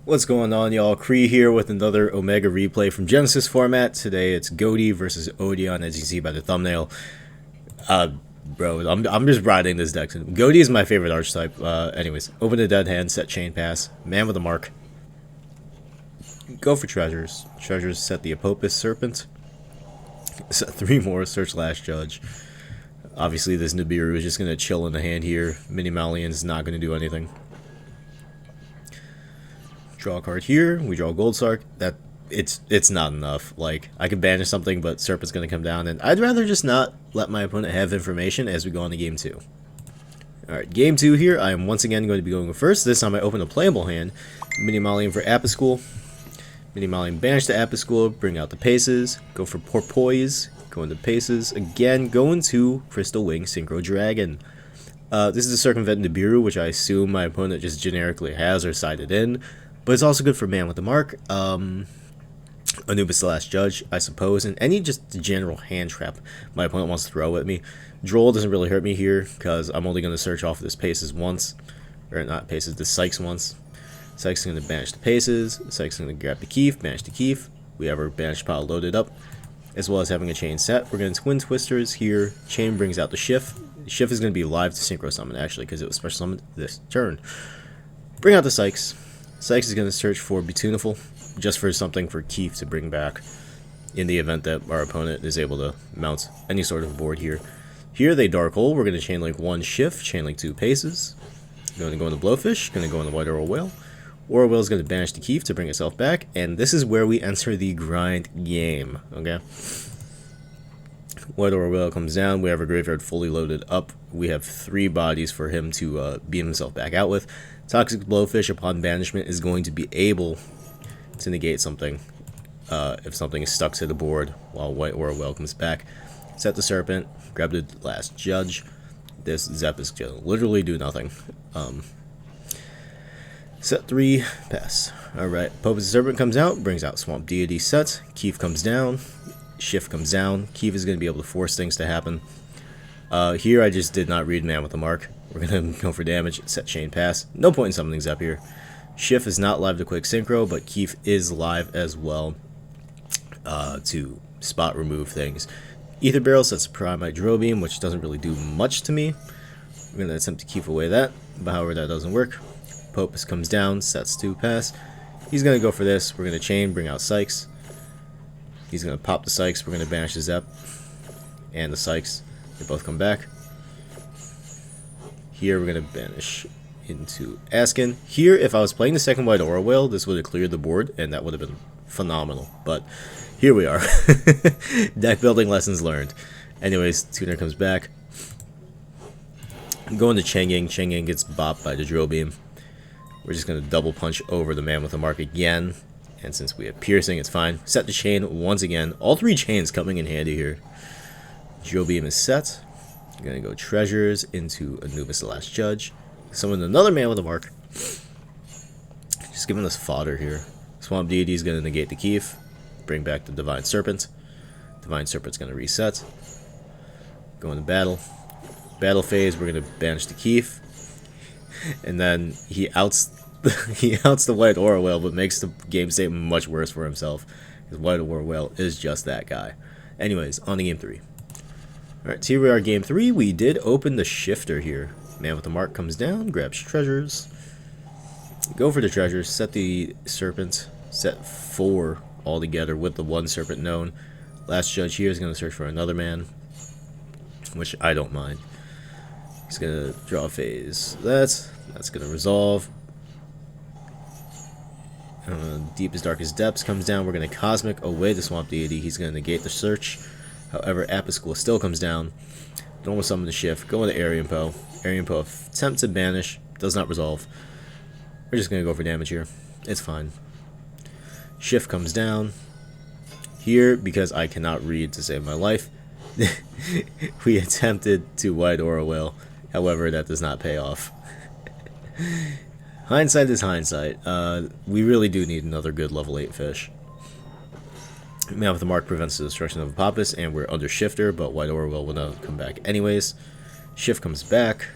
What's going on, y'all? Kree here with another Omega replay from Genesys format. Today it's Ghoti versus Odion, as you see by the thumbnail. Bro, I'm just riding this deck. Ghoti is my favorite archetype. Anyways, open the dead hand, set chain pass, man with a mark. Go for treasures. Treasures set the Apopus Serpent. Set 3 more, search Last Judge. Obviously, this Nibiru is just going to chill in the hand here. Minimalion's not going to do anything. Draw a card here. We draw Gold Sark. It's not enough. Like, I can banish something, but Serpent's going to come down, and I'd rather just not let my opponent have information as we go on to game 2. Alright, game 2 here. I am once again going to be going first. This time I open a playable hand. Minimalion for Apaschool. Minimalion banish the Apaschool, bring out the Paces, go for Porpoise, go into Paces, again, go into Crystal Wing Synchro Dragon. This is a Circumvent Nibiru, which I assume my opponent just generically has or sided in. But it's also good for Man with the Mark, Anubis the Last Judge, I suppose, and any just general hand trap my opponent wants to throw at me. Droll doesn't really hurt me here, because I'm only going to search off this Paces once, or not Paces, the Sykes once. Sykes is going to banish the Paces, Sykes is going to grab the Keef, banish the Keef, we have our banish pile loaded up, as well as having a chain set. We're going to Twin Twisters here, chain brings out the Shift. Shift is going to be live to Synchro Summon, actually, because it was special summoned this turn. Bring out the Sykes. Sykes is going to search for Betuniful, just for something for Keef to bring back in the event that our opponent is able to mount any sort of board here. Here they Dark Hole, we're going to Chainlink 1 Shift, Chainlink 2 Paces. Going to go into Blowfish, going to go into White Oral Whale. Oral Whale is going to banish the Keef to bring itself back, and this is where we enter the grind game, okay? White Oral Whale comes down, we have our graveyard fully loaded up. We have 3 bodies for him to beam himself back out with. Toxic Blowfish, upon banishment, is going to be able to negate something if something is stuck to the board while White Oral Whale comes back. Set the Serpent, grab the Last Judge. This Zep is going to literally do nothing. Set 3, pass. Alright, Apopus Serpent comes out, brings out Swamp Deity set. Keef comes down, Shift comes down. Keef is going to be able to force things to happen. Here I just did not read Man with a Mark. We're going to go for damage, set chain pass. No point in summoning Zep here. Shift is not live to quick synchro, but Keef is live as well to spot remove things. Ether Barrel sets Primite Drill Beam, which doesn't really do much to me. We're going to attempt to keep away that, but however that doesn't work. Popus comes down, sets 2 pass. He's going to go for this. We're going to chain, bring out Sykes. He's going to pop the Sykes. We're going to banish the Zep and the Sykes. They both come back. Here we're going to banish into Askin. Here, if I was playing the second White Oral Whale, this would have cleared the board, and that would have been phenomenal. But here we are. Deck building lessons learned. Anyways, Tuner comes back. I'm going to Changing. Changing gets bopped by the Drill Beam. We're just going to double punch over the Man with a Mark again. And since we have Piercing, it's fine. Set the chain once again. All 3 chains coming in handy here. Drill Beam is set. I'm going to go Treasures into Anubis the Last Judge. Summon another Man with a Mark. Just giving us fodder here. Swamp Deity is going to negate the Keef. Bring back the Divine Serpent. Divine Serpent's going to reset. Go into battle. Battle phase, we're going to banish the Keef. And then he outs the White Oral Whale, but makes the game state much worse for himself. Because White Oral Whale is just that guy. Anyways, on to game 3. Alright, so here we are, game 3. We did open the Shifter here. Man with the Mark comes down, grabs treasures. Go for the treasures, set the Serpent, set 4 altogether with the 1 Serpent known. Last Judge here is going to search for another man, which I don't mind. He's going to draw a phase. That's going to resolve. Deepest Darkest Depths comes down. We're going to Cosmic away the Swamp Deity. He's going to negate the search. However, Apaschool still comes down. Normal summon the Shift. Go into Arian Poe. Arian Poe attempt to banish. Does not resolve. We're just going to go for damage here. It's fine. Shift comes down. Here, because I cannot read to save my life, we attempted to White Oral Whale. However, that does not pay off. Hindsight is hindsight. We really do need another good level 8 fish. Man with the Mark prevents the destruction of Apopus, and we're under Shifter, but White Oral Whale will not come back anyways. Shift comes back.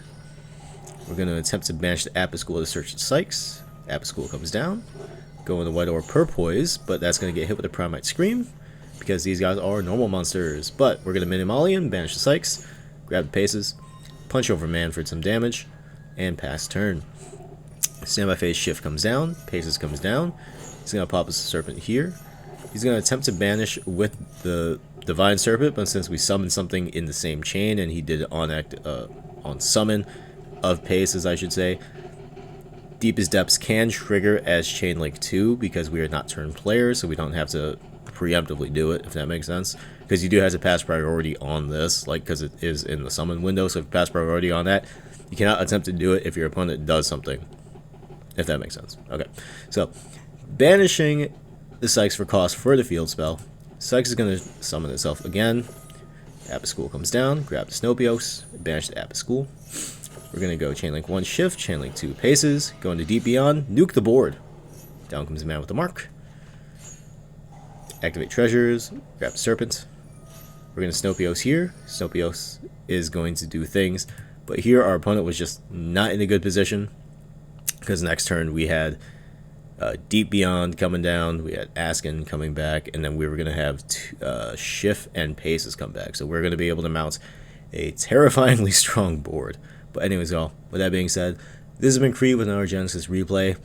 We're going to attempt to banish the Apaschool to search the Sykes. Apaschool comes down. Go into White Orb Purpoise, but that's going to get hit with a Primite Scream, because these guys are normal monsters. But we're going to Minimalian, banish the Psychs, grab the Paces, punch over Man for some damage, and pass turn. Standby Phase Shift comes down, Paces comes down. He's going to pop his Serpent here. He's going to attempt to banish with the Divine Serpent, but since we summoned something in the same chain, and he did it on summon of Paces, I should say, Deepest Depths can trigger as Chain Link 2 because we are not turn players, so we don't have to preemptively do it, if that makes sense. Because you do have to pass priority on this, like, because it is in the summon window, so if you pass priority on that, you cannot attempt to do it if your opponent does something, if that makes sense. Okay, so banishing the Psychs for cost for the field spell. Psychs is going to summon itself again. Apis School comes down, grab the Snopios, banish the Apis School. We're going to go Chain Link 1 Shift, Chain Link 2 Paces, go into Deep Beyond, nuke the board. Down comes the Man with the Mark. Activate Treasures, grab the Serpent. We're going to Snopios here. Snopios is going to do things, but here our opponent was just not in a good position because next turn we had Deep Beyond coming down, we had Askin coming back, and then we were going to have Shift and Paces come back. So we're going to be able to mount a terrifyingly strong board. But anyways, y'all, with that being said, this has been Creed with another Genesys replay.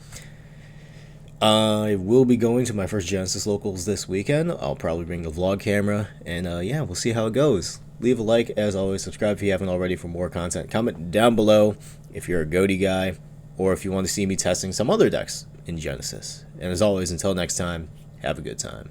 I will be going to my first Genesys locals this weekend. I'll probably bring the vlog camera, and yeah, we'll see how it goes. Leave a like, as always, subscribe if you haven't already for more content. Comment down below if you're a Ghoti guy, or if you want to see me testing some other decks in Genesys. And as always, until next time, have a good time.